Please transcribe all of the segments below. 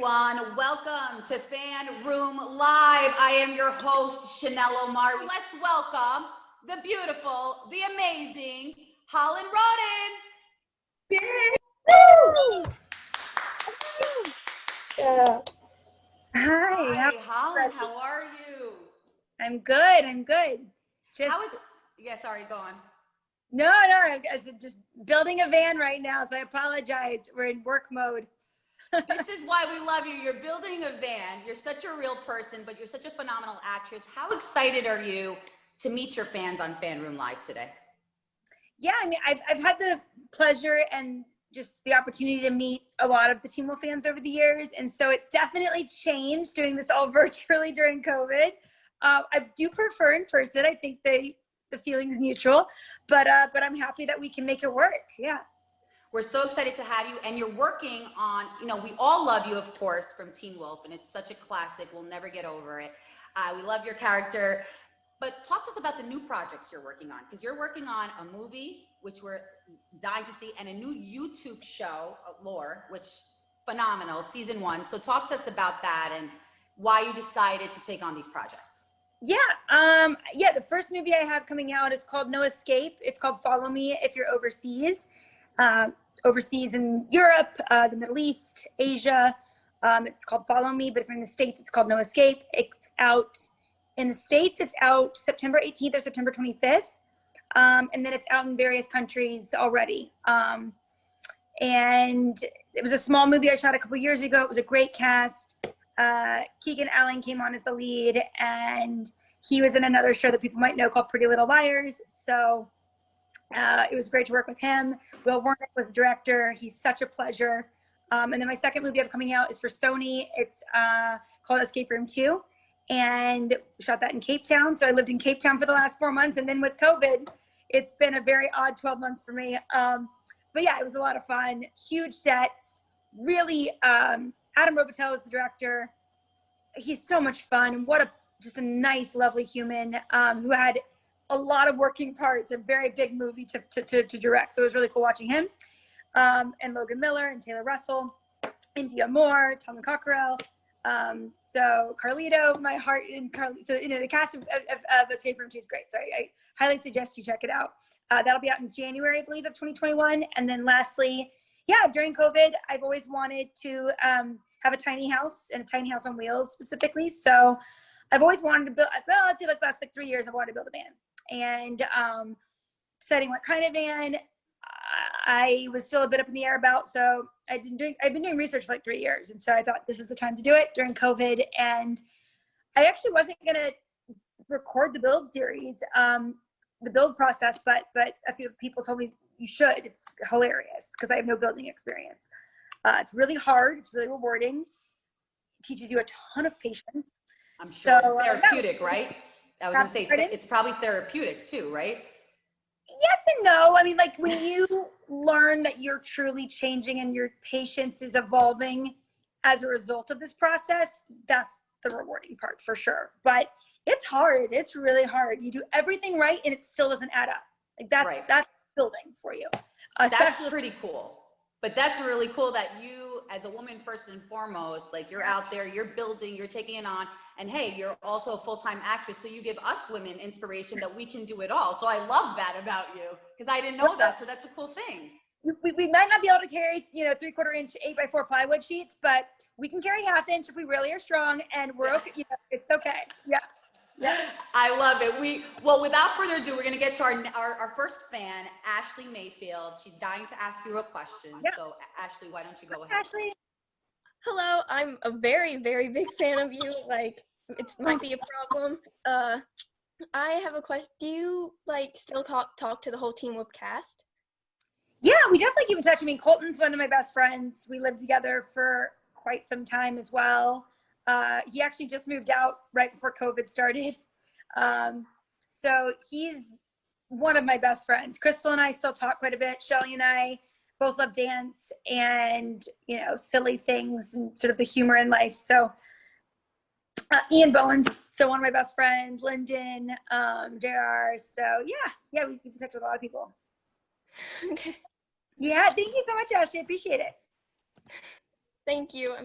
everyone. Welcome to FanRoom Live. I am your host, Chanel Omar. Let's welcome the beautiful, the amazing Holland Roden. Yeah. Hi, Holland. How are you? I'm good. I'm good. Sorry, go on. No, I'm just building a van right now, so I apologize. We're in work mode. This is why we love you. You're building a van. You're such a real person, but you're such a phenomenal actress. How excited are you to meet your fans on FanRoom Live today? Yeah, I mean, I've had the pleasure and just the opportunity to meet a lot of the Teen Wolf fans over the years, and so it's definitely changed doing this all virtually during COVID. I do prefer in person. I think the feeling's mutual, but I'm happy that we can make it work. Yeah. We're so excited to have you, and you're working on, we all love you, of course, from Teen Wolf, and it's such a classic. We'll never get over it. We love your character, but talk to us about the new projects you're working on, because you're working on a movie, which we're dying to see, and a new YouTube show, Lore, which phenomenal, season 1. So talk to us about that and why you decided to take on these projects. Yeah, the first movie I have coming out is called No Escape. It's called Follow Me If You're Overseas. Overseas in Europe, the Middle East, Asia. It's called Follow Me, but if you're in the States, it's called No Escape. It's out in the States. It's out September 18th or September 25th. And then it's out in various countries already. And it was a small movie I shot a couple years ago. It was a great cast. Keegan Allen came on as the lead, and he was in another show that people might know called Pretty Little Liars. So it was great to work with him. Will Warnick was the director. He's such a pleasure. And then my second movie I have coming out is for Sony. It's called Escape Room 2, and shot that in Cape Town. So I lived in Cape Town for the last 4 months, and then with COVID, it's been a very odd 12 months for me. But yeah, it was a lot of fun. Huge sets. Really, Adam Robitel is the director. He's so much fun, and just a nice, lovely human who had a lot of working parts, a very big movie to direct. So it was really cool watching him. And Logan Miller and Taylor Russell, India Moore, Tommy Cockrell. So Carlito, my heart, and so the cast of Escape Room 2 is great. So I highly suggest you check it out. That'll be out in January, I believe, of 2021. And then lastly, during COVID, I've always wanted to have a tiny house, and a tiny house on wheels specifically. So I've always wanted to build, I'd say like the last 3 years, I wanted to build a van. And deciding what kind of van, I was still a bit up in the air about. So I've been doing research for like 3 years. And so I thought this is the time to do it during COVID. And I actually wasn't going to record the build series, the build process, but a few people told me you should. It's hilarious because I have no building experience. It's really hard. It's really rewarding. It teaches you a ton of patience. I'm sure. So, therapeutic, right? I was going to say, it's probably therapeutic too, right? Yes and no. I mean, like when you learn that you're truly changing and your patience is evolving as a result of this process, that's the rewarding part for sure. But it's hard. It's really hard. You do everything right and it still doesn't add up. Like that's building for you. That's pretty cool. But that's really cool that you, as a woman, first and foremost, like you're out there, you're building, you're taking it on, and hey, you're also a full-time actress, so you give us women inspiration that we can do it all. So I love that about you, because I didn't know that, so that's a cool thing. We might not be able to carry, 3/4 inch 8x4 plywood sheets, but we can carry 1/2 inch if we really are strong, and we're okay. It's okay. Yeah. I love it. Well, without further ado, we're going to get to our first fan, Ashley Mayfield. She's dying to ask you a question. Yeah. So Ashley, why don't you go ahead? Ashley. Hello, I'm a very, very big fan of you. Like, it might be a problem. I have a question. Do you still talk to the whole Teen Wolf cast? Yeah, we definitely keep in touch. I mean, Colton's one of my best friends. We lived together for quite some time as well. He actually just moved out right before COVID started. So he's one of my best friends. Crystal and I still talk quite a bit. Shelly and I both love dance and, silly things and sort of the humor in life. So Ian Bowen's still one of my best friends, Lyndon, JR. So yeah, we keep in touch with a lot of people. Okay. Yeah, thank you so much, Ashley. I appreciate it. Thank you.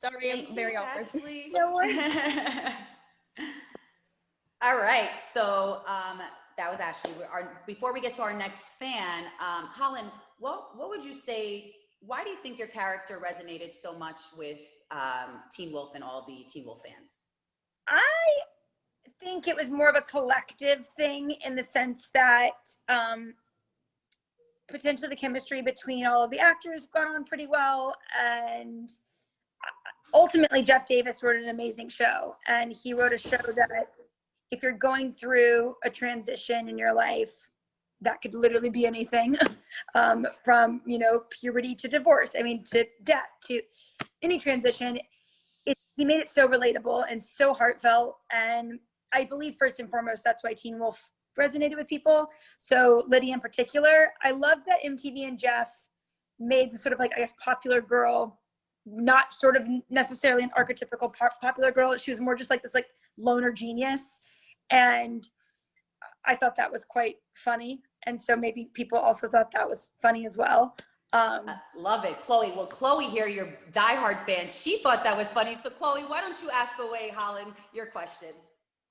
Sorry, Thank I'm very you, awkward. Ashley. No worries. All right, so that was Ashley. Before we get to our next fan, Holland, what would you say, why do you think your character resonated so much with Teen Wolf and all the Teen Wolf fans? I think it was more of a collective thing in the sense that potentially the chemistry between all of the actors gone on pretty well, and ultimately Jeff Davis wrote an amazing show, and he wrote a show that if you're going through a transition in your life, that could literally be anything, from puberty to divorce, to death, to any transition. He made it so relatable and so heartfelt, and I believe first and foremost that's why Teen Wolf resonated with people. So Lydia in particular, I love that MTV and Jeff made the sort of popular girl not sort of necessarily an archetypical popular girl. She was more just this loner genius, and I thought that was quite funny, and so maybe people also thought that was funny as well. Love it, Chloe. Well, Chloe here, your diehard fan, she thought that was funny. So Chloe, why don't you ask away Holland your question?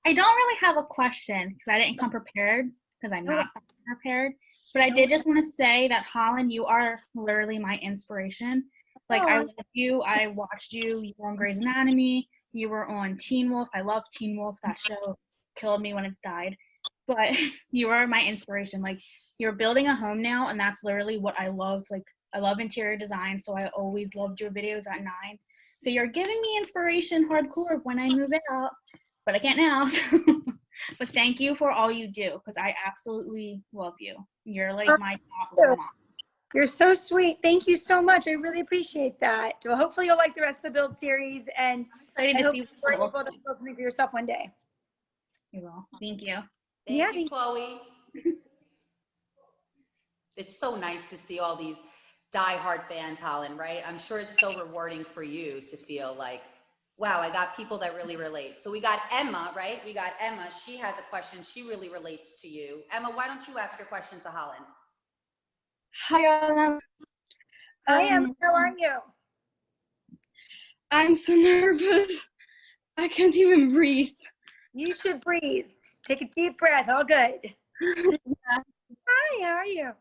I don't really have a question because I didn't come prepared because I'm not prepared. But I did just want to say that Holland, you are literally my inspiration. I love you. I watched you. You were on Grey's Anatomy. You were on Teen Wolf. I love Teen Wolf. That show killed me when it died. But you are my inspiration. You're building a home now, and that's literally what I love. I love interior design, so I always loved your videos at 9. So you're giving me inspiration hardcore when I move out, but I can't now. But thank you for all you do, because I absolutely love you. You're my top role model. You're so sweet. Thank you so much. I really appreciate that. Well, hopefully you'll like the rest of the build series, and I hope you're able to build something for yourself one day. You will. Thank you. Thank you, Chloe. It's so nice to see all these diehard fans, Holland, right? I'm sure it's so rewarding for you to feel like, wow, I got people that really relate. So we got Emma, right? We got Emma. She has a question. She really relates to you. Emma, why don't you ask your question to Holland? Hi, Anna. Hi, Emma. How are you? I'm so nervous. I can't even breathe. You should breathe. Take a deep breath. All good. Yeah. Hi, how are you?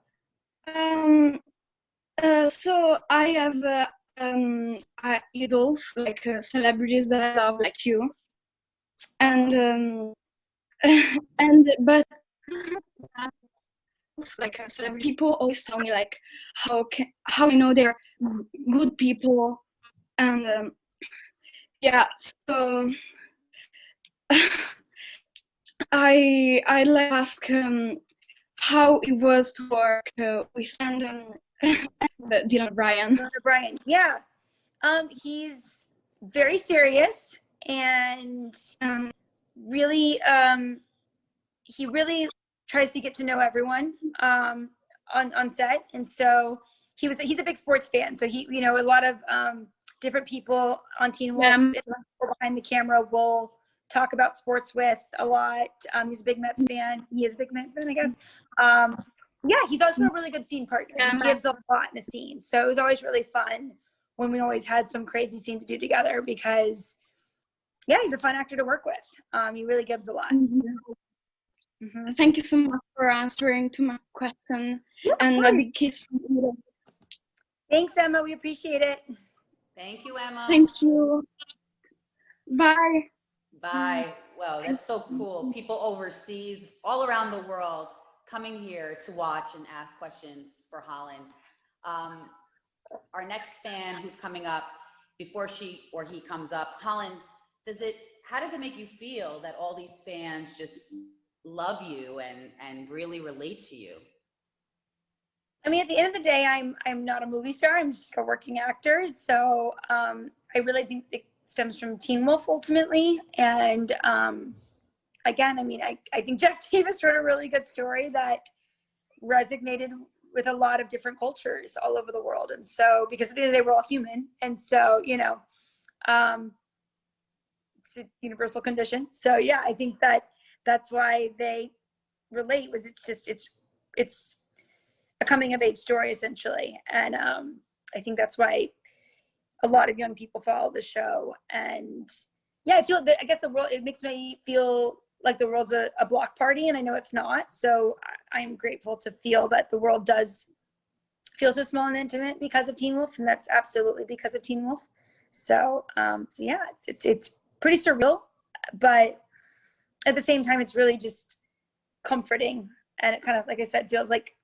So I have idols, celebrities that I love, like you, and but people always tell me how I know they're good people, and yeah, so I'd like to ask how it was to work with Dylan O'Brien. O'Brien, yeah. He's very serious and really he really tries to get to know everyone on set, and so he's a big sports fan, so he a lot of different people on Teen Wolf behind the camera will talk about sports with a lot. He's a big Mets fan. He is a big Mets fan, I guess. Yeah, he's also a really good scene partner. He gives a lot in a scene, so it was always really fun when we always had some crazy scene to do together, because yeah, he's a fun actor to work with. He really gives a lot. Mm-hmm. Thank you so much for answering to my question, and a big kiss from you. Thanks, Emma. We appreciate it. Thank you, Emma. Thank you. Bye. Bye. Well, that's so cool. People overseas, all around the world, coming here to watch and ask questions for Holland. Our next fan who's coming up, before she or he comes up, Holland, how does it make you feel that all these fans just love you and really relate to you? I mean, at the end of the day, I'm not a movie star. I'm just a working actor. So I really think it stems from Teen Wolf ultimately. And again, I mean, I think Jeff Davis wrote a really good story that resonated with a lot of different cultures all over the world. And so, because at the end of the day, we're all human. And so, it's a universal condition. So yeah, I think that's why they relate, was it's a coming of age story essentially. And I think that's why a lot of young people follow the show. And yeah, I guess the world, it makes me feel like the world's a block party, and I know it's not. So I'm grateful to feel that the world does feel so small and intimate because of Teen Wolf, and that's absolutely because of Teen Wolf. So, so yeah, it's pretty surreal, but at the same time, it's really just comforting, and it kind of, like I said, feels like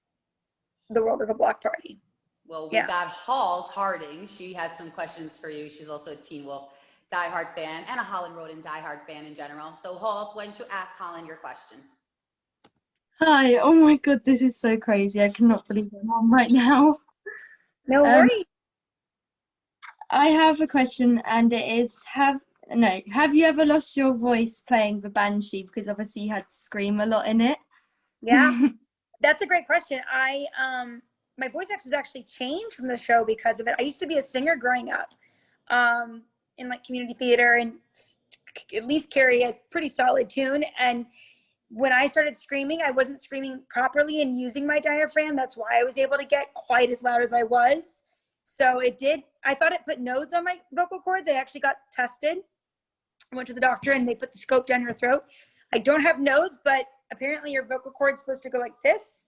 the world is a block party. Well, we got Halls Harding. She has some questions for you. She's also a Teen Wolf diehard fan and a Holland Roden diehard fan in general. So Halls, why don't you ask Holland your question? Hi. Oh my God, this is so crazy. I cannot believe I'm on right now. No worries. I have a question, and it is, have you ever lost your voice playing the Banshee? Because obviously you had to scream a lot in it. Yeah, that's a great question. My voice actually changed from the show because of it. I used to be a singer growing up, in like community theater, and at least carry a pretty solid tune. And when I started screaming, I wasn't screaming properly and using my diaphragm. That's why I was able to get quite as loud as I was. So I thought it put nodes on my vocal cords. I actually got tested. I went to the doctor and they put the scope down your throat. I don't have nodes, but apparently your vocal cord's supposed to go like this,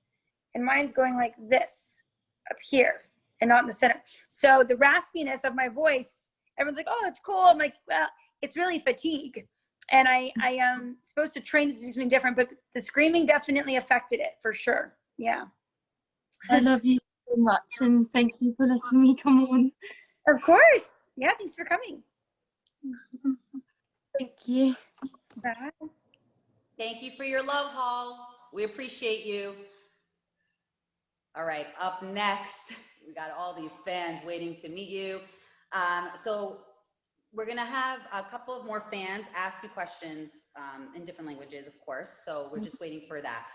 and mine's going like this up here and not in the center. So the raspiness of my voice, everyone's like, oh, it's cool. I'm like, well, it's really fatigue. And I am supposed to train to do something different, but the screaming definitely affected it for sure. Yeah. I love you so much, and thank you for letting me come on. Of course. Yeah, thanks for coming. Thank you. Bye. Thank you for your love, Halls. We appreciate you. All right, up next, we got all these fans waiting to meet you. So we're gonna have a couple of more fans ask you questions in different languages, of course. So we're just waiting for that.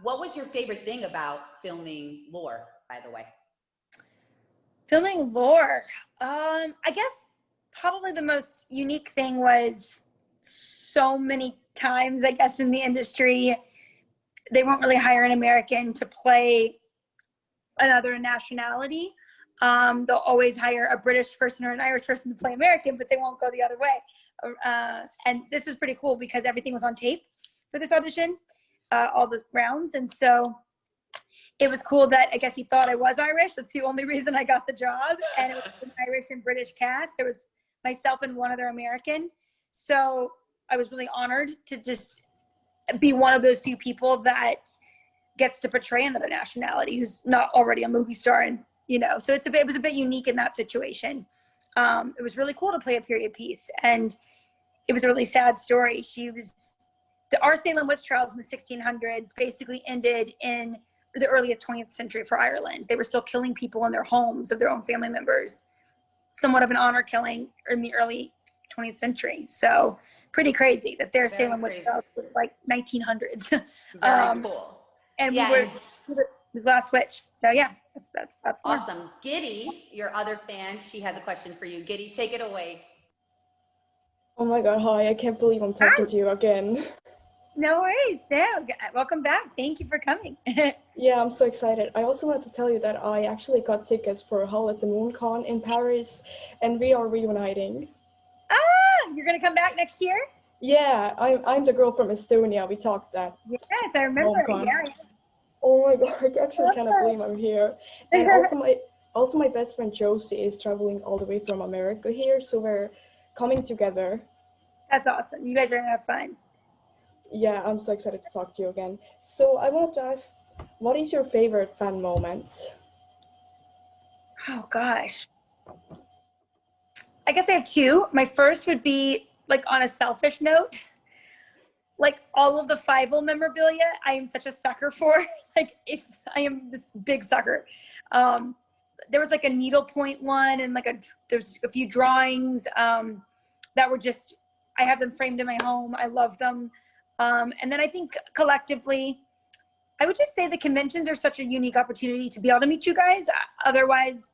What was your favorite thing about filming Lore, by the way? Filming Lore, I guess probably the most unique thing was so many times, I guess, in the industry, they won't really hire an American to play another nationality. They'll always hire a British person or an Irish person to play American, but they won't go the other way. And this was pretty cool because everything was on tape for this audition, all the rounds. And so it was cool that I guess he thought I was Irish. That's the only reason I got the job. And it was an Irish and British cast. There was myself and one other American. So I was really honored to just be one of those few people that gets to portray another nationality who's not already a movie star. And, you know, so it was a bit unique in that situation. It was really cool to play a period piece. And it was a really sad story. Our Salem witch trials in the 1600s basically ended in the early 20th century for Ireland. They were still killing people in their homes of their own family members, somewhat of an honor killing in the early 20th century. So pretty crazy that their Salem witch trials was like 1900s. Very cool. And we was last witch. So yeah, that's awesome. Fun. Giddy, your other fan, she has a question for you. Giddy, take it away. Oh my God, hi, I can't believe I'm talking to you again. No worries. No, welcome back. Thank you for coming. Yeah, I'm so excited. I also wanted to tell you that I actually got tickets for Hall at the Moon Con in Paris, and we are reuniting. You're gonna come back next year? Yeah, I'm the girl from Estonia. We talked that. Yes, I remember. Yeah. Oh my God, I actually cannot believe I'm here. And also my best friend Josie is traveling all the way from America here, so we're coming together. That's awesome. You guys are gonna have fun. Yeah, I'm so excited to talk to you again. So I wanted to ask, what is your favorite fan moment? Oh gosh. I guess I have two. My first would be like on a selfish note, like all of the Fievel memorabilia, I am such a sucker for. Like if I am this big sucker. There was like a needlepoint one and there's a few drawings that were just, I have them framed in my home. I love them. And then I think collectively, I would just say the conventions are such a unique opportunity to be able to meet you guys. Otherwise,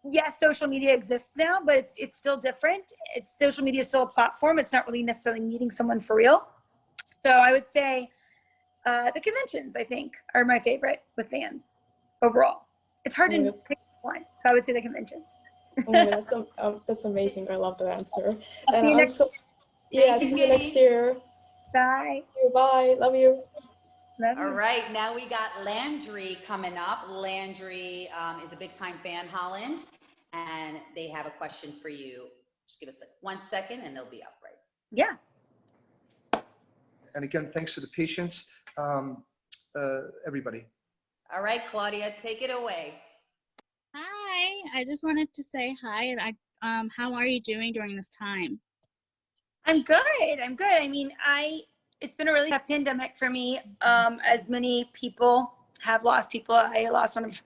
yes, social media exists now, but it's still different. Social media is still a platform. It's not really necessarily meeting someone for real. So I would say the conventions, I think, are my favorite with fans overall. It's hard to pick one, so I would say the conventions. That's amazing. I love that answer. I'll see you next Yeah, Thank you, see you next Katie. year. Bye. Bye. Love you. Love All you. right, now we got Landry coming up. Landry is a big time fan, Holland, and they have a question for you. Just give us 1 second and they'll be up, right? Yeah. And again, thanks for the patience, everybody. All right, Claudia, take it away. Hi, I just wanted to say hi, and how are you doing during this time? I'm good. I mean, it's been a really tough pandemic for me. As many people have lost people. I lost one of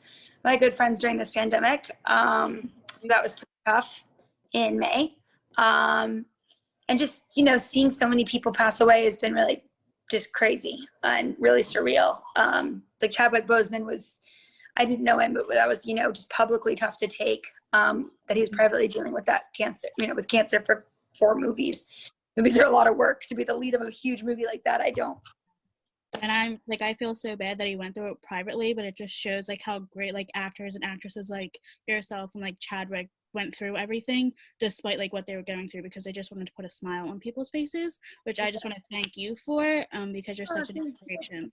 my good friends during this pandemic. So that was pretty tough in May. And just, seeing so many people pass away has been really just crazy and really surreal. Like Chadwick Boseman I didn't know him, but that was, just publicly tough to take, that he was privately dealing with that cancer, with cancer for 4 movies. Movies are a lot of work. To be the lead of a huge movie like that, I don't. And I feel so bad that he went through it privately, but it just shows like how great like actors and actresses like yourself and like Chadwick went through everything despite like what they were going through, because they just wanted to put a smile on people's faces, which I just want to thank you for, because you're such an inspiration.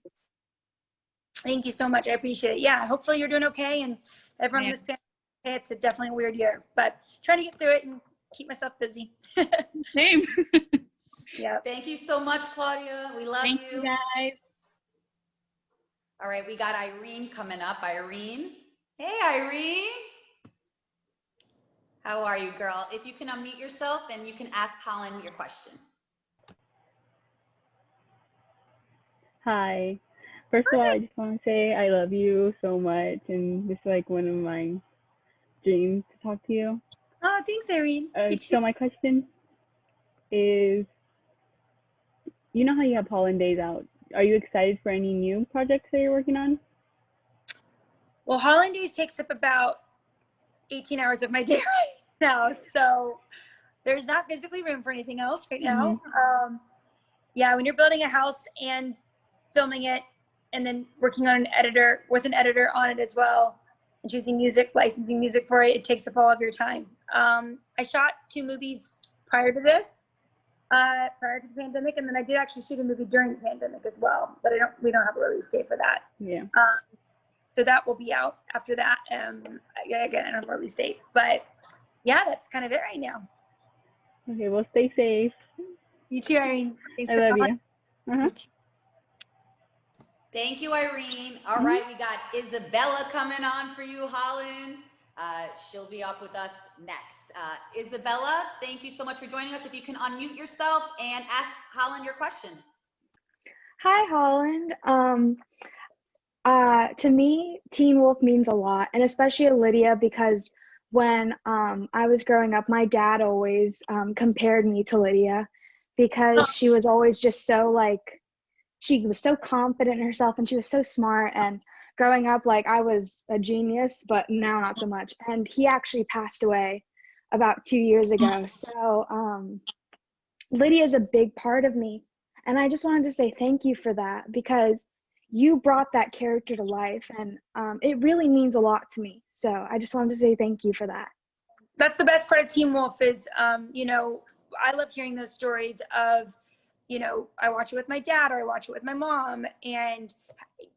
Thank you so much. I appreciate it. Yeah, hopefully you're doing okay, and everyone in this pandemic, it's definitely a weird year, but trying to get through it and keep myself busy. Same. Yeah. Thank you so much, Claudia. We love Thank you guys. All right, we got Irene coming up. Irene. Hey, Irene. How are you, girl? If you can unmute yourself and you can ask Holland your question. Hi. First of all, I just want to say I love you so much, and this is like one of my dreams to talk to you. Oh, thanks, Irene. So my question is, you know how you have Holland Days out? Are you excited for any new projects that you're working on? Well, Holland Days takes up about 18 hours of my day right now, so there's not physically room for anything else right now. Yeah, when you're building a house and filming it and then working on with an editor on it as well, and choosing music, licensing music for it, it takes up all of your time. I shot 2 movies prior to this, prior to the pandemic, and then I did actually shoot a movie during the pandemic as well, but we don't have a release date for that. Yeah. So that will be out after that. Again, I don't have a release date, but yeah, that's kind of it right now. Okay, well, stay safe. You too, Irene. Thanks I for love calling. you. Thank you, Irene. All right, we got Isabella coming on for you, Holland. She'll be up with us next. Isabella, thank you so much for joining us. If you can unmute yourself and ask Holland your question. Hi, Holland. To me, Teen Wolf means a lot, and especially Lydia, because when I was growing up, my dad always compared me to Lydia, because she was always just so she was so confident in herself, and she was so smart. And growing up, I was a genius, but now not so much. And he actually passed away about 2 years ago. So Lydia is a big part of me. And I just wanted to say thank you for that, because you brought that character to life, and it really means a lot to me. So I just wanted to say thank you for that. That's the best part of Teen Wolf is, I love hearing those stories of, I watch it with my dad or I watch it with my mom, and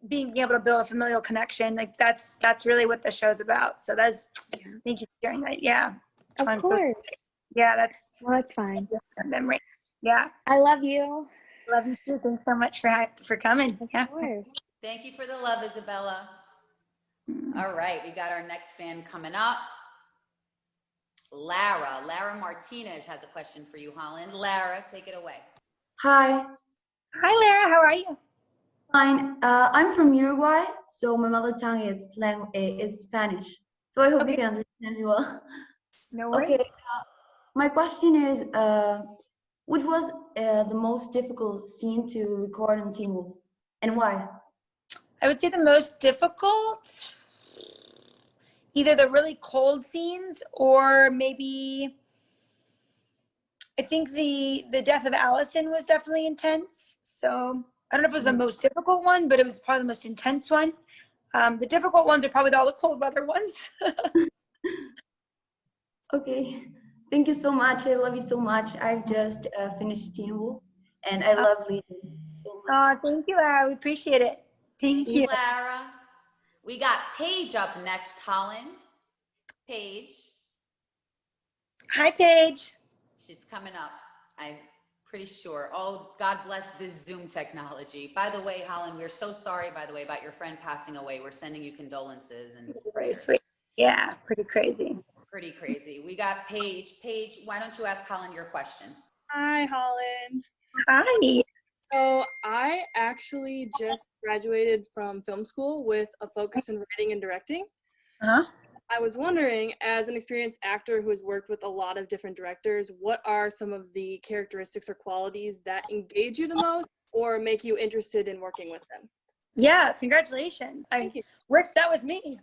being able to build a familial connection. That's really what the show's about. So thank you for sharing that. Yeah. Of course. Yeah, that's fine. Memory. Yeah. I love you. Love you too. Thanks so much for coming. Of course. Thank you for the love, Isabella. All right, we got our next fan coming up. Lara Martinez has a question for you, Holland. Lara, take it away. Hi. Hi, Lara. How are you? Fine. I'm from Uruguay, so my mother tongue is Spanish. So I hope you can understand me well. No worries. Okay. My question is, which was the most difficult scene to record on Teen Wolf, and why? I would say the most difficult, either the really cold scenes or maybe, I think the death of Allison was definitely intense. So I don't know if it was the most difficult one, but it was probably the most intense one. The difficult ones are probably all the cold weather ones. Okay. Thank you so much. I love you so much. I've just finished Teen Wolf, and I love Legion so much. Thank you, Lara. We appreciate it. Thank you. Lara. We got Paige up next, Holland. Paige. Hi, Paige. She's coming up, I'm pretty sure. Oh, God bless this Zoom technology. By the way, Holland, we're so sorry, by the way, about your friend passing away. We're sending you condolences and prayers. Sweet. Yeah, pretty crazy. Pretty crazy. We got Paige. Paige, why don't you ask Holland your question? Hi, Holland. Hi. So I actually just graduated from film school with a focus in writing and directing. Uh-huh. I was wondering, as an experienced actor who has worked with a lot of different directors, what are some of the characteristics or qualities that engage you the most or make you interested in working with them? Yeah, congratulations. Thank you. Wish that was me.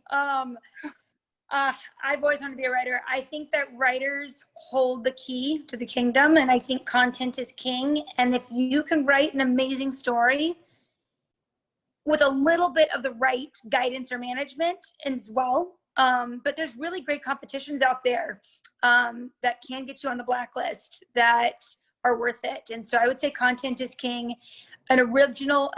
I've always wanted to be a writer. I think that writers hold the key to the kingdom, and I think content is king. And if you can write an amazing story with a little bit of the right guidance or management as well, but there's really great competitions out there that can get you on the blacklist that are worth it. And so I would say content is king. An original,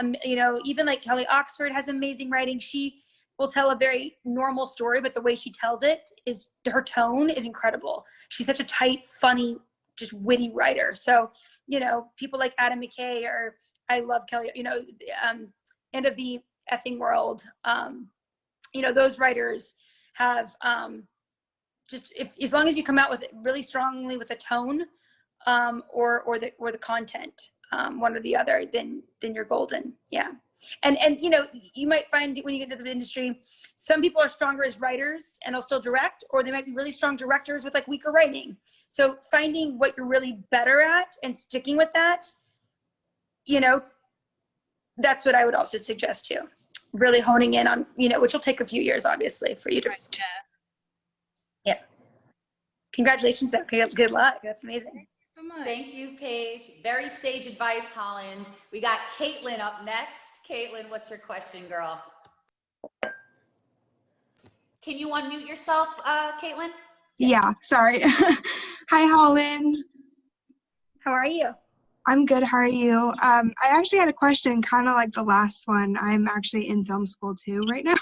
even like Kelly Oxford has amazing writing. She will tell a very normal story, but the way she tells it is, her tone is incredible. She's such a tight, funny, just witty writer. So, people like Adam McKay, or I love Kelly, End of the Effing World. Those writers have as long as you come out with it really strongly with a tone, or the content, one or the other, then you're golden. Yeah. And you might find when you get into the industry, some people are stronger as writers and they'll still direct, or they might be really strong directors with like weaker writing. So finding what you're really better at and sticking with that, that's what I would also suggest too. Really honing in on, which will take a few years, obviously, for you to. Yeah. Congratulations. Good luck. That's amazing. So much. Thank you, Paige. Very sage advice, Holland. We got Caitlin up next. Caitlin, what's your question, girl? Can you unmute yourself, Caitlin? Yeah, sorry. Hi, Holland. How are you? I'm good. How are you? I actually had a question, kind of like the last one. I'm actually in film school too right now.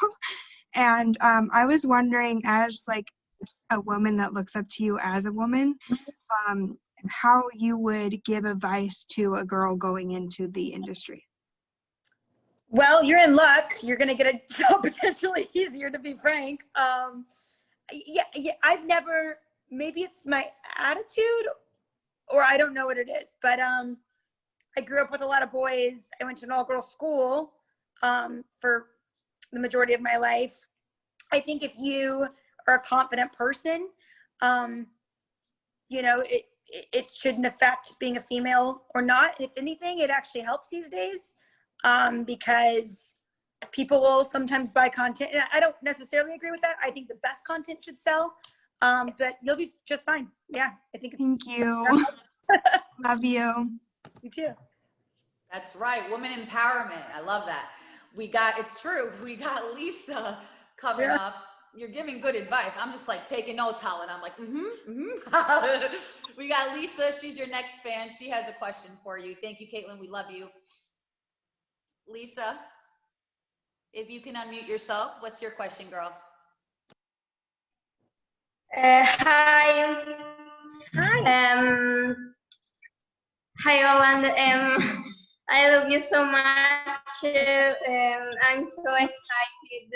And I was wondering, as like a woman that looks up to you as a woman, how you would give advice to a girl going into the industry. Well, you're in luck. You're going to get a job potentially easier, to be frank. Yeah, I've never, maybe it's my attitude, or I don't know what it is, but I grew up with a lot of boys. I went to an all-girls school for the majority of my life. I think if you are a confident person, it shouldn't affect being a female or not. If anything, it actually helps these days. Because people will sometimes buy content, and I don't necessarily agree with that. I think the best content should sell, but you'll be just fine. Yeah, I think it's. Thank you. Love you. You too. That's right, woman empowerment. I love that. It's true. We got Lisa coming up. You're giving good advice. I'm just like taking notes, Holland. I'm like, We got Lisa. She's your next fan. She has a question for you. Thank you, Caitlin. We love you. Lisa, if you can unmute yourself, what's your question, girl? Hi. Hi. Hi, Holland. I love you so much. I'm so excited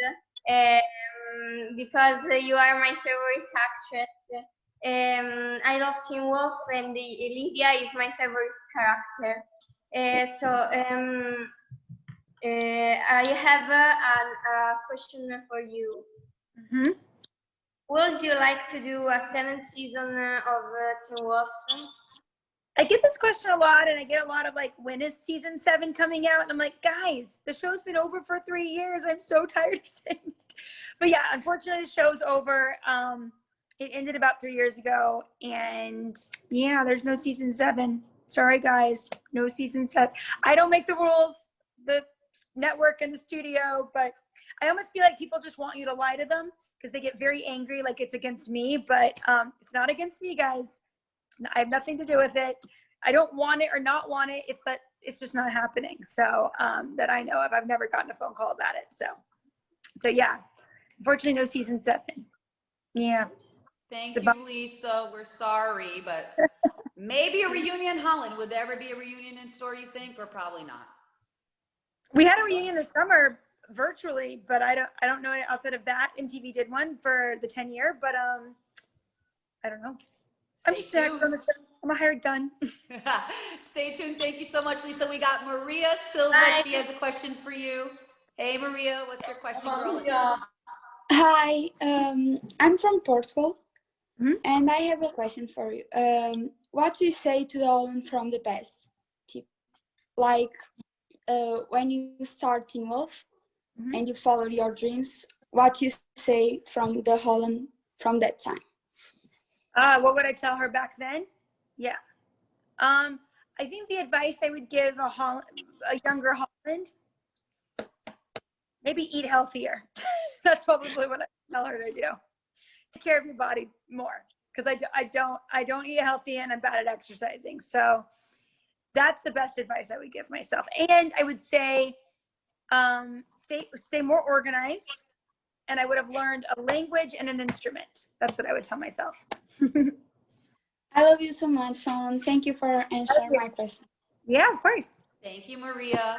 because you are my favorite actress. I love Teen Wolf, and Lydia is my favorite character. I have a question for you. Mm-hmm. Would you like to do a 7th season of Teen Wolf? I get this question a lot, and I get a lot of like, when is season 7 coming out? And I'm like, guys, the show's been over for 3 years. I'm so tired of saying it. But yeah, unfortunately, the show's over. It ended about 3 years ago, and yeah, there's no season 7. Sorry, guys, no season 7. I don't make the rules. The network and the studio, but I almost feel like people just want you to lie to them, because they get very angry like it's against me, but it's not against me, guys. I have nothing to do with it. I don't want it or not want it. It's that it's just not happening. So that I know of. I've never gotten a phone call about it. So yeah, unfortunately, no season 7. Yeah. Thank you, Lisa. We're sorry, but maybe a reunion in Holland. Would there ever be a reunion in store, you think, or probably not? We had a reunion this summer virtually, but I don't know outside of that. MTV did one for the 10-year, but I don't know. I'm just I'm a hired gun. Stay tuned. Thank you so much, Lisa. We got Maria Silva. Hi. She has a question for you. Hey, Maria, what's your question, girl? Hi, I'm from Portugal, and I have a question for you. What do you say to the Holland from the past? Like when you start Teen Wolf and you follow your dreams, what you say from the Holland from that time? What would I tell her back then? Yeah. I think the advice I would give a younger Holland, maybe eat healthier. That's probably what I tell her to do. Take care of your body more, because I don't eat healthy and I'm bad at exercising. So that's the best advice I would give myself. And I would say stay more organized, and I would have learned a language and an instrument. That's what I would tell myself. I love you so much, Sean. Thank you for answering my question. Yeah, of course. Thank you, Maria.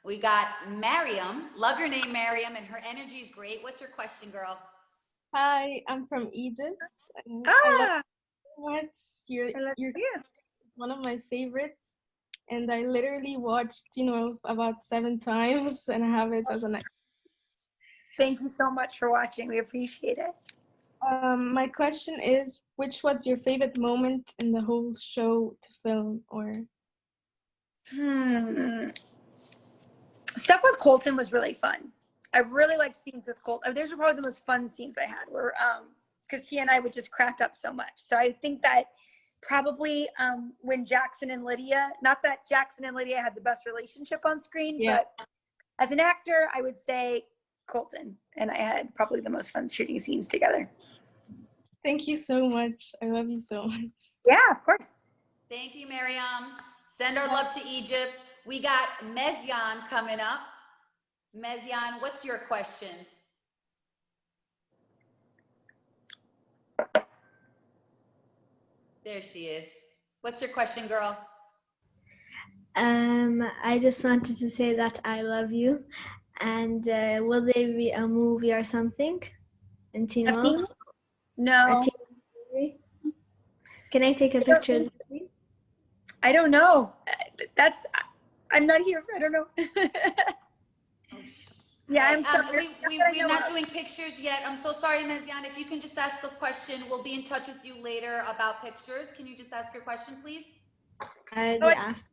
We got Miriam. Love your name, Miriam, and her energy is great. What's your question, girl? Hi, I'm from Egypt. And I love you so much. You're one of my favorites. And I literally watched Teen Wolf about 7 times, and I have it as an. Thank you so much for watching. We appreciate it. My question is, which was your favorite moment in the whole show to film? Or stuff with Colton was really fun. I really liked scenes with Colton. Those were probably the most fun scenes I had, where because he and I would just crack up so much. So I think that probably when Jackson and Lydia, not that Jackson and Lydia had the best relationship on screen, but as an actor, I would say Colton and I had probably the most fun shooting scenes together. Thank you so much. I love you so much. Yeah, of course. Thank you, Miriam. Send our love to Egypt. We got Mesyan coming up. Mesyan, what's your question? There she is. What's your question, girl? I just wanted to say that I love you. And will there be a movie or something in Teen Wolf? No. A teen movie? Can I take a picture of you? I don't know. I'm not here. I don't know. Yeah, I'm sorry. We're not doing pictures yet. I'm so sorry, Mesyan. If you can just ask a question, we'll be in touch with you later about pictures. Can you just ask your question, please? I already asked.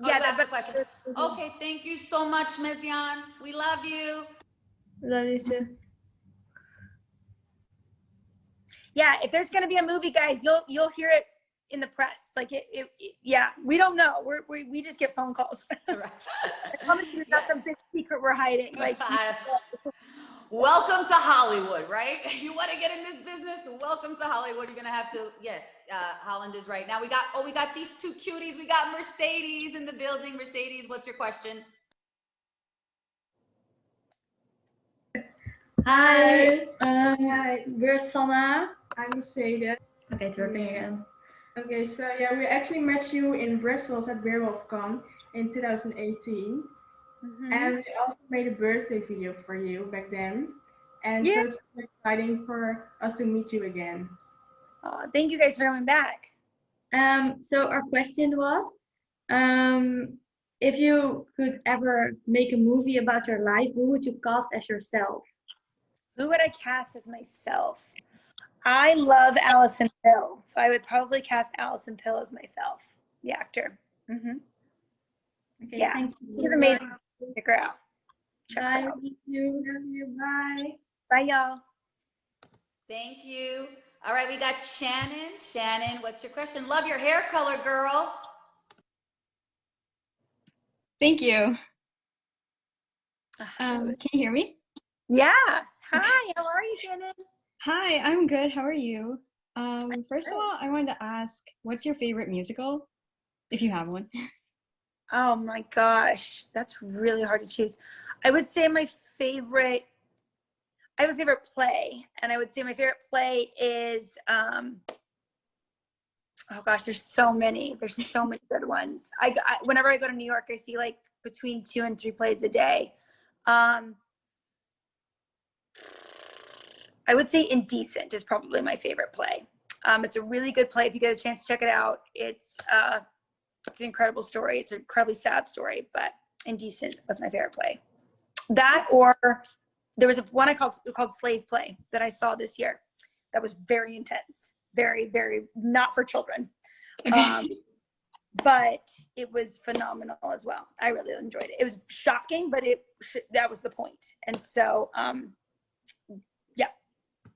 Yeah, that's the question. Okay, thank you so much, Mesyan. We love you. Love you too. Yeah, if there's gonna be a movie, guys, you'll hear it in the press. Like yeah, we don't know. We just get phone calls. Right. I promise you, it's not some big secret we're hiding. Like, welcome to Hollywood, right? You want to get in this business? Welcome to Hollywood. You're gonna have to. Yes, Holland is right. Now we got these 2 cuties. We got Mercedes in the building. Mercedes, what's your question? Hi, we're Sana. I'm Mercedes. Okay, it's working again. Okay, so yeah, we actually met you in Brussels at WeerwolfCon in 2018. And we also made a birthday video for you back then. And so it's really exciting for us to meet you again. Oh, thank you guys for coming back. So our question was, if you could ever make a movie about your life, who would you cast as yourself? Who would I cast as myself? I love Allison Pill, so I would probably cast Allison Pill as myself, the actor. Okay, yeah, thank you. She's amazing. Check her out. Bye. Love you. Bye. Bye, y'all. Thank you. All right, we got Shannon. Shannon, what's your question? Love your hair color, girl. Thank you. Can you hear me? Yeah. Hi, how are you, Shannon? Hi, I'm good. How are you? First of all, I wanted to ask, what's your favorite musical, if you have one? Oh my gosh, that's really hard to choose. I would say I have a favorite play, and I would say my favorite play is, oh gosh, there's so many good ones. Whenever I go to New York, I see like between 2 and 3 plays a day. I would say Indecent is probably my favorite play. It's a really good play. If you get a chance to check it out, it's an incredible story. It's an incredibly sad story, but Indecent was my favorite play. That, or there was one called Slave Play that I saw this year that was very intense, very, very not for children. But it was phenomenal as well. I really enjoyed it. It was shocking, but that was the point. And so, yeah,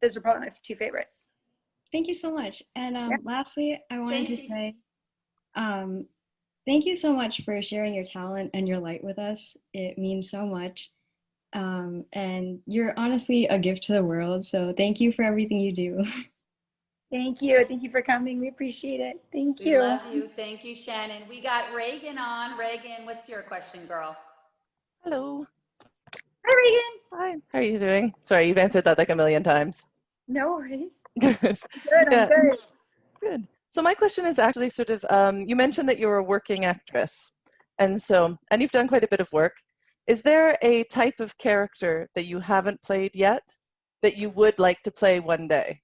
those are probably my 2 favorites. Thank you so much. And lastly, I wanted to say, thank you so much for sharing your talent and your light with us. It means so much. And you're honestly a gift to the world. So thank you for everything you do. Thank you. Thank you for coming. We appreciate it. Thank you. We love you. Thank you, Shannon. We got Reagan on. Reagan, what's your question, girl? Hello. Hi, Reagan. Hi. How are you doing? Sorry, you've answered that like a million times. No worries. Good. I'm good. Good. So my question is actually sort of, you mentioned that you're a working actress. And you've done quite a bit of work. Is there a type of character that you haven't played yet that you would like to play one day?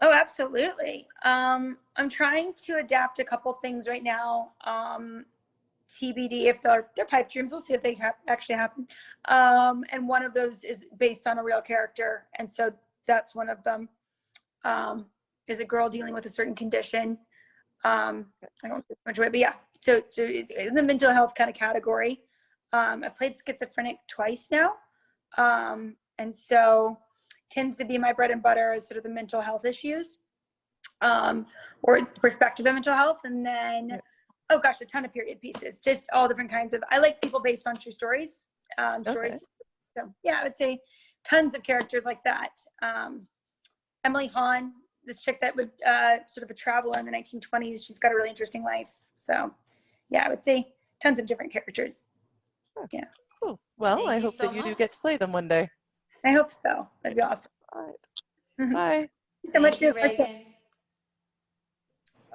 Oh, absolutely. I'm trying to adapt a couple things right now. TBD if they're pipe dreams. We'll see if they actually happen. And one of those is based on a real character. And so that's one of them. Is a girl dealing with a certain condition. I don't give much away, but yeah. So it's in the mental health kind of category. I played schizophrenic twice now. And so tends to be my bread and butter is sort of the mental health issues, or perspective of mental health. And then, oh gosh, a ton of period pieces, just all different kinds of, I like people based on true stories, stories. So yeah, I would say tons of characters like that. Emily Hahn, this chick that would sort of a traveler in the 1920s. She's got a really interesting life. So yeah, I would say tons of different characters. Yeah. Cool. Well, I hope that you do get to play them one day. I hope so. That'd be awesome. All right. Bye. Thank you so much for your Reagan.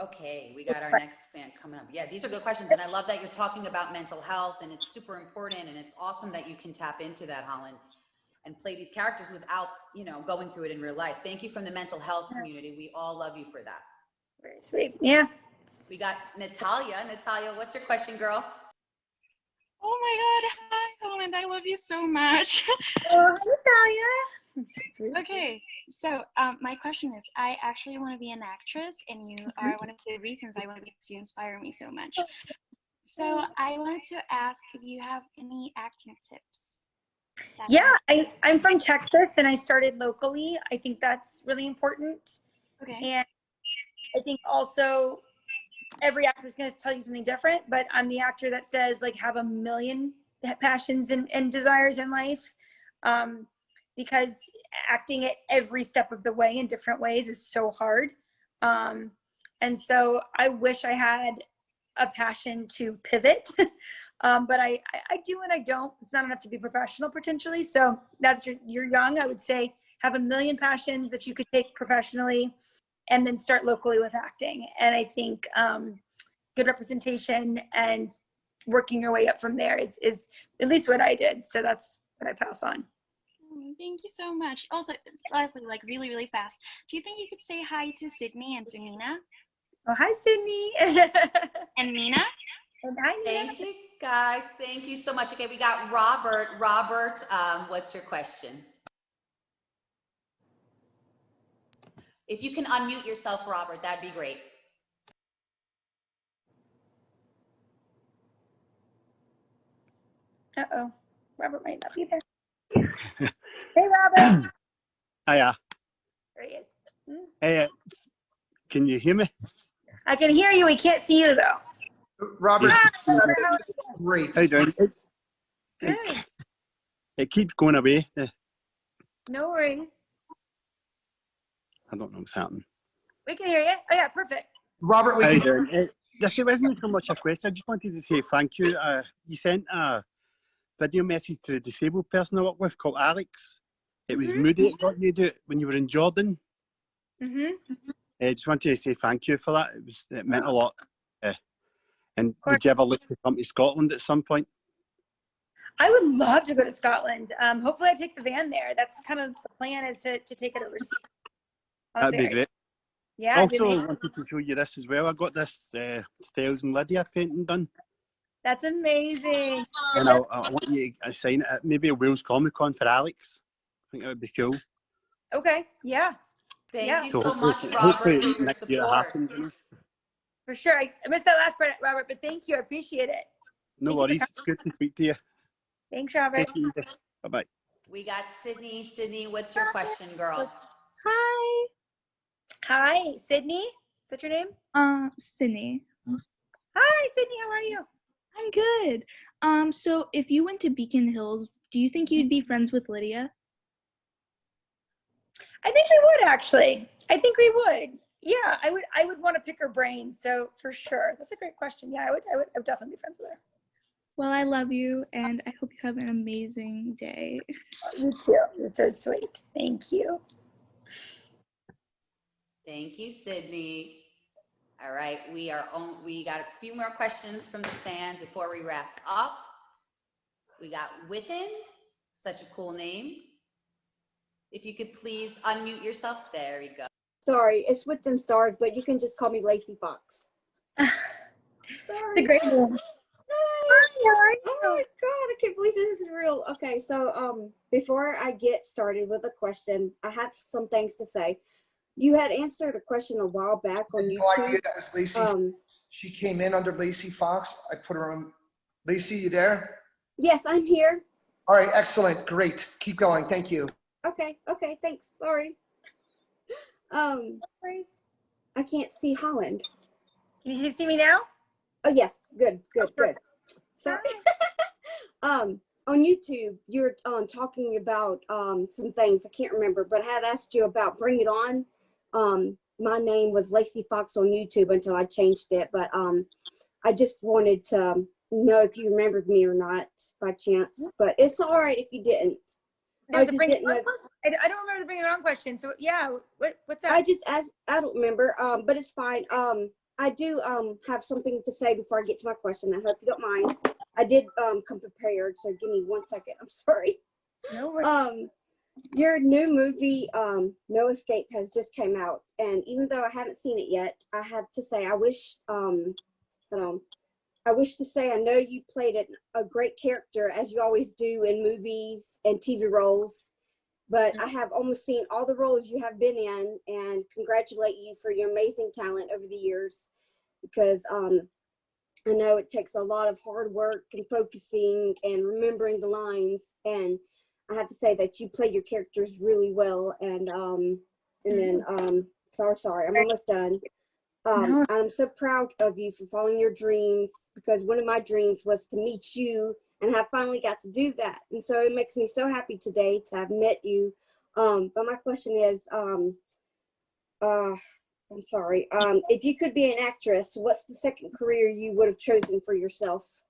Okay, we got our next fan coming up. Yeah, these are good questions. And I love that you're talking about mental health, and it's super important. And it's awesome that you can tap into that, Holland, and play these characters without, going through it in real life. Thank you from the mental health community. We all love you for that. Very sweet. Yeah. We got Natalia. Natalia, what's your question, girl? Oh my God, hi Holland, I love you so much. Oh, hi Natalia. Okay, so my question is, I actually want to be an actress, and you are one of the reasons I want to be, because you inspire me so much. So I wanted to ask if you have any acting tips. Yeah, I'm from Texas, and I started locally. I think that's really important. Okay. And I think also every actor is going to tell you something different, but I'm the actor that says like have a million passions and desires in life, because acting at every step of the way in different ways is so hard. And so I wish I had a passion to pivot, but I do and I don't. It's not enough to be professional potentially. So that's you're young, I would say have a million passions that you could take professionally, and then start locally with acting. And I think good representation and working your way up from there is at least what I did. So that's what I pass on. Thank you so much. Also, lastly, like really, really fast, do you think you could say hi to Sydney and to Nina? Oh, hi, Sydney. And Nina? And hi, Nina. Thank you, guys. Thank you so much. Okay, we got Robert. Robert, what's your question? If you can unmute yourself, Robert, that'd be great. Uh-oh, Robert might not be there. Hey, Robert. Hiya. There he is. Hey, can you hear me? I can hear you. We can't see you, though. Robert, great. How you doing? It keeps going away. No worries. I don't know what's happening. We can hear you. Oh yeah, perfect. Robert, we How you can. doing? This wasn't so much a question. I just wanted to say thank you. You sent a video message to a disabled person I work with called Alex. It was Moody that got you to do it when you were in Jordan. I just wanted to say thank you for that. It meant a lot. And would you ever look to come to Scotland at some point? I would love to go to Scotland. Hopefully I take the van there. That's kind of the plan, is to take it overseas. That'd be great. Yeah. Also, I wanted to show you this as well. I got this Styles and Lydia painting done. That's amazing. And I want you to sign it at maybe a Wales Comic Con for Alex. I think that would be cool. Okay. Yeah. Thank you so much, Robert, for your next year it support. happens, you know? For sure. I missed that last part, Robert, but thank you. I appreciate it. No worries. It's good to speak to you. Thanks, Robert. Thank you. Bye-bye. We got Sydney. Sydney, what's your question, girl? Hi. Hi, Sydney. Is that your name? Sydney. Hi, Sydney. How are you? I'm good. So if you went to Beacon Hills, do you think you'd be friends with Lydia? I think we would, actually. I think we would. Yeah, I would want to pick her brain. So for sure. That's a great question. Yeah, I would definitely be friends with her. Well, I love you, and I hope you have an amazing day. You too. You're so sweet. Thank you. Thank you, Sydney. All right, we got a few more questions from the fans before we wrap up. We got Within, such a cool name. If you could please unmute yourself. There we go. Sorry, it's Within Stars, but you can just call me Lacey Fox. Sorry. The great name. Hi. Oh my god, I can't believe this is real. Okay, so before I get started with the question, I have some things to say. You had answered a question a while back on YouTube. No idea that was Lacey. She came in under Lacey Fox. I put her on. Lacey, you there? Yes, I'm here. All right, excellent, great. Keep going. Thank you. Okay, thanks. Sorry. I can't see Holland. Can you see me now? Oh yes, good. Sorry. On YouTube, you're talking about some things I can't remember, but I had asked you about Bring It On. My name was Lacey Fox on YouTube until I changed it, but I just wanted to know if you remembered me or not by chance. But it's all right if you didn't. I don't remember the Bring It On question. So yeah, what's that? I just asked. I don't remember. But it's fine. I do have something to say before I get to my question. I hope you don't mind. I did come prepared, so give me 1 second. I'm sorry. No worries. Your new movie, No Escape, has just came out, and even though I haven't seen it yet, I have to say I wish to say I know you played a great character, as you always do in movies and TV roles, but I have almost seen all the roles you have been in, and congratulate you for your amazing talent over the years, because I know it takes a lot of hard work and focusing and remembering the lines, and I have to say that you play your characters really well. And then sorry, I'm almost done. I'm so proud of you for following your dreams, because one of my dreams was to meet you, and I finally got to do that. And so it makes me so happy today to have met you. But my question is, I'm sorry. If you could be an actress, what's the second career you would have chosen for yourself?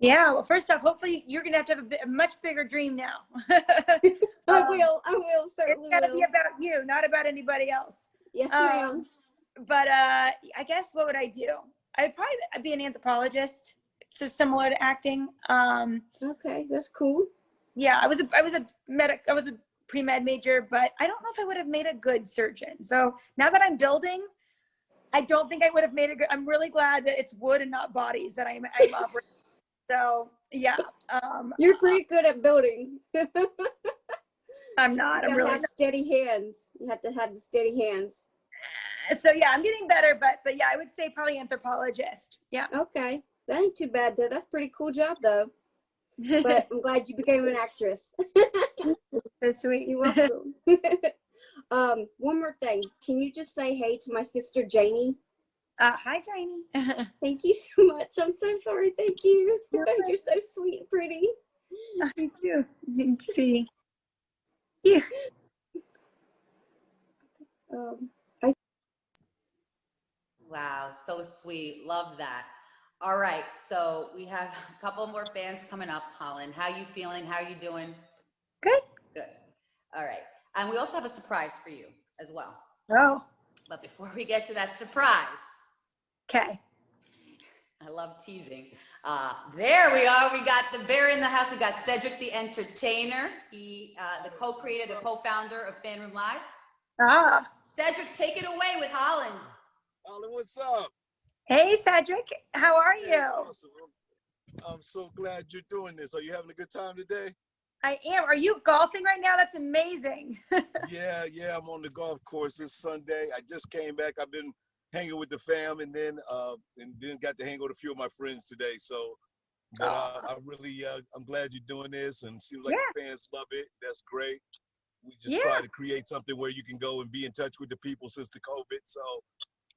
Yeah, well, first off, hopefully you're going to have a much bigger dream now. I will, certainly It's got to be about you, not about anybody else. Yes, ma'am. But I guess what would I do? I'd probably be an anthropologist, so similar to acting. Okay, that's cool. Yeah, I was a pre-med major, but I don't know if I would have made a good surgeon. So now that I'm building, I don't think I would have made a good. I'm really glad that it's wood and not bodies that I'm operating. So yeah, you're pretty good at building. I'm not. I'm really not. Steady hands. You have to have the steady hands. So yeah, I'm getting better, but yeah, I would say probably anthropologist. Yeah. Okay, that ain't too bad though. That's a pretty cool job though. But I'm glad you became an actress. So sweet. You're welcome. One more thing. Can you just say hey to my sister Janie? Hi, Janie. Thank you so much. I'm so sorry. Thank you. You're so sweet and pretty. Thank you. Thanks, sweetie. Yeah. Wow, so sweet. Love that. All right, so we have a couple more fans coming up. Holland, how you feeling? How you doing? Good. Good. All right. And we also have a surprise for you as well. Oh. But before we get to that surprise. Okay. I love teasing. There we are. We got the bear in the house. We got Cedric the Entertainer. He, the co-creator, the co-founder of FanRoom Live. Ah. Cedric, take it away with Holland. Holland, what's up? Hey, Cedric. How are you? Awesome. I'm so glad you're doing this. Are you having a good time today? I am. Are you golfing right now? That's amazing. Yeah, I'm on the golf course this Sunday. I just came back. I've been hanging with the fam and then got to hang with a few of my friends today. So, but I really, I'm glad you're doing this and seems like the fans love it. That's great. We just try to create something where you can go and be in touch with the people since the COVID. So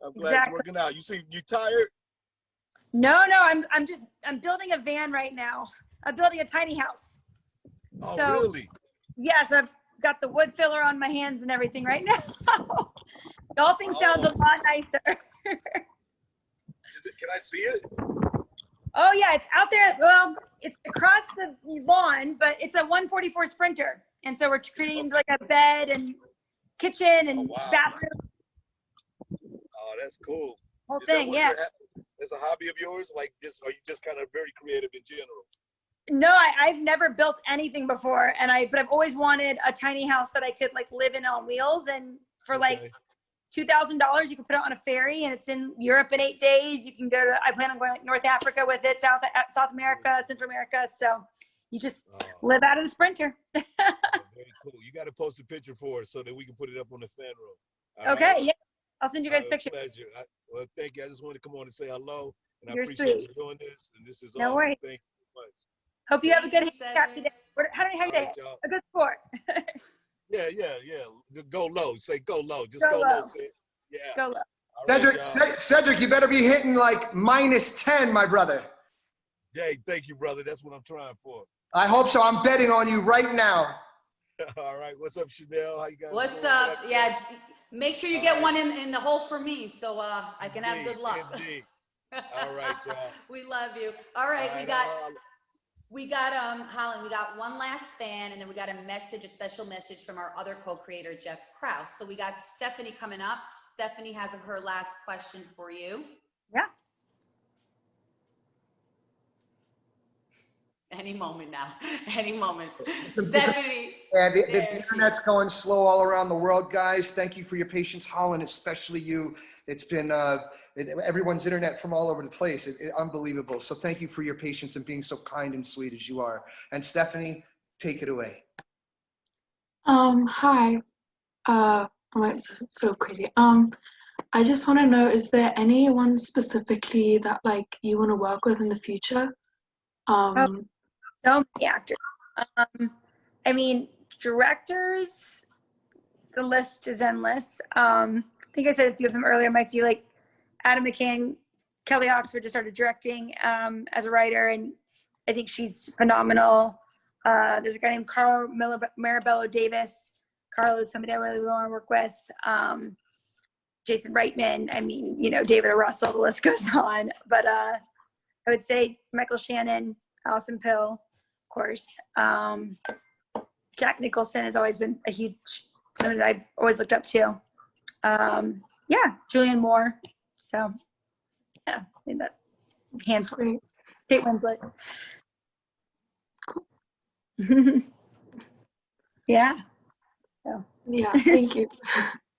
I'm glad it's working out. You tired? No, I'm building a van right now. I'm building a tiny house. Oh, really? Yeah, so I've got the wood filler on my hands and everything right now. Golfing sounds a lot nicer. Can I see it? Oh yeah, it's out there. Well, it's across the lawn, but it's a 144 Sprinter. And so we're creating like a bed and kitchen and bathroom. Oh, that's cool. Whole thing, yeah. It's a hobby of yours? Like this, or are you just kind of very creative in general? No, I've never built anything before, but I've always wanted a tiny house that I could like live in on wheels. And for like $2,000, you can put it on a ferry, and it's in Europe in 8 days. You can go to. I plan on going like North Africa with it, South America, Central America. So you just live out of the Sprinter. Very cool. You got to post a picture for us so that we can put it up on the fan room. Okay, yeah. I'll send you guys pictures. Pleasure. Well, thank you. I just wanted to come on and say hello, and You're I appreciate sweet. you doing this. And this is No awesome. worries. Thank you so much. Hope you have a good hangout today. How do you say it? Y'all. A good sport. Yeah. Go low. Say go low. Just Go go low. low. Say it. Yeah. Go low. Right, Cedric, you better be hitting like -10, my brother. Hey, thank you, brother. That's what I'm trying for. I hope so. I'm betting on you right now. All right. What's up, Chanel? How you guys What's doing? up? Yeah, make sure you get one in the hole for me so I can have good luck. Indeed. All right, y'all. We love you. All right, we got Holland, we got one last fan, and then we got a special message from our other co-creator, Jeff Krause. So we got Stephanie coming up. Stephanie has her last question for you. Yeah. Any moment now. Any moment. Stephanie. Yeah, the internet's going slow all around the world, guys. Thank you for your patience, Holland, especially you. It's been everyone's internet from all over the place. Unbelievable. So thank you for your patience and being so kind and sweet as you are. And Stephanie, take it away. Hi. It's so crazy. I just want to know, is there anyone specifically that like you want to work with in the future? So many actors. I mean, directors, the list is endless. I think I said a few of them earlier, Mike, you like Adam McCann, Kelly Oxford just started directing as a writer, and I think she's phenomenal. There's a guy named Carl Marabello Davis. Carlos, somebody I really want to work with. Jason Reitman, I mean, David O. Russell, the list goes on. But I would say Michael Shannon, Allison Pill, of course. Jack Nicholson has always been somebody that I've always looked up to. Julianne Moore. So, yeah, I think that handful. Kate Winslet. Yeah. So. Yeah, thank you.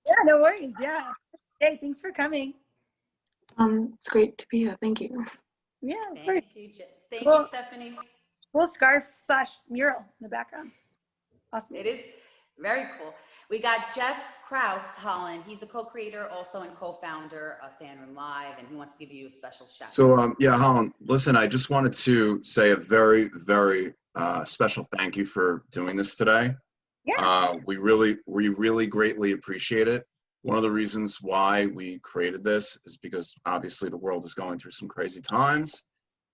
Yeah, no worries. Yeah. Hey, thanks for coming. It's great to be here. Thank you. Yeah, thank you, Stephanie. Cool scarf / mural in the background. Awesome. It is very cool. We got Jeff Krause, Holland. He's the co-creator also and co-founder of FanRoom Live, and he wants to give you a special shout out. So, Holland, listen, I just wanted to say a very, very special thank you for doing this today. Yeah. We really greatly appreciate it. One of the reasons why we created this is because obviously the world is going through some crazy times,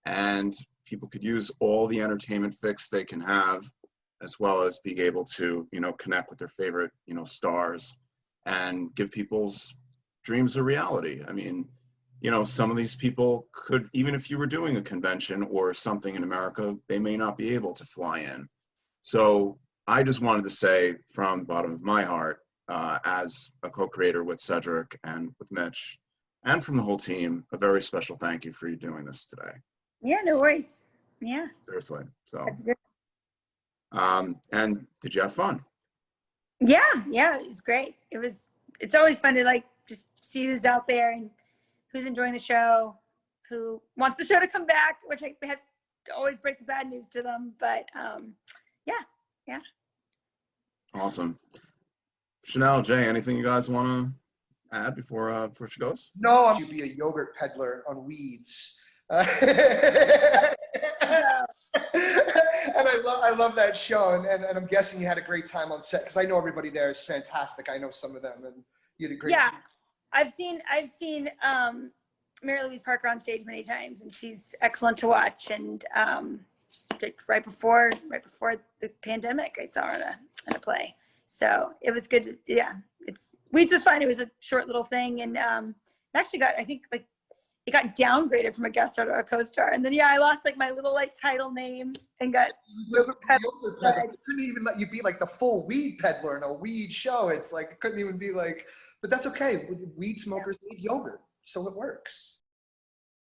and people could use all the entertainment fix they can have as well as being able to, you know, connect with their favorite, you know, stars and give people's dreams a reality. I mean, you know, some of these people could, even if you were doing a convention or something in America, they may not be able to fly in. So I just wanted to say from the bottom of my heart, as a co-creator with Cedric and with Mitch, and from the whole team, a very special thank you for you doing this today. Yeah, no worries. Yeah. Seriously. So, and did you have fun? Yeah, it was great. It's always fun to like just see who's out there and who's enjoying the show, who wants the show to come back, which I had to always break the bad news to them. But yeah. Awesome. Chanel, Jay, anything you guys want to add before she goes? No, I'm be a yogurt peddler on Weeds. And I love that show, and I'm guessing you had a great time on set, because I know everybody there is fantastic. I know some of them, and you had a great time. I've seen Mary Louise Parker on stage many times, and she's excellent to watch. And right before the pandemic, I saw her in a play, so it was good. Weeds was fine. It was a short little thing, and it actually got, I think, like, it got downgraded from a guest star to a co-star, and then I lost like my little like title name and got yogurt peddler. It couldn't even let you be like the full weed peddler in a weed show. It's like it couldn't even be like, but that's okay. Weed smokers need yogurt, so it works.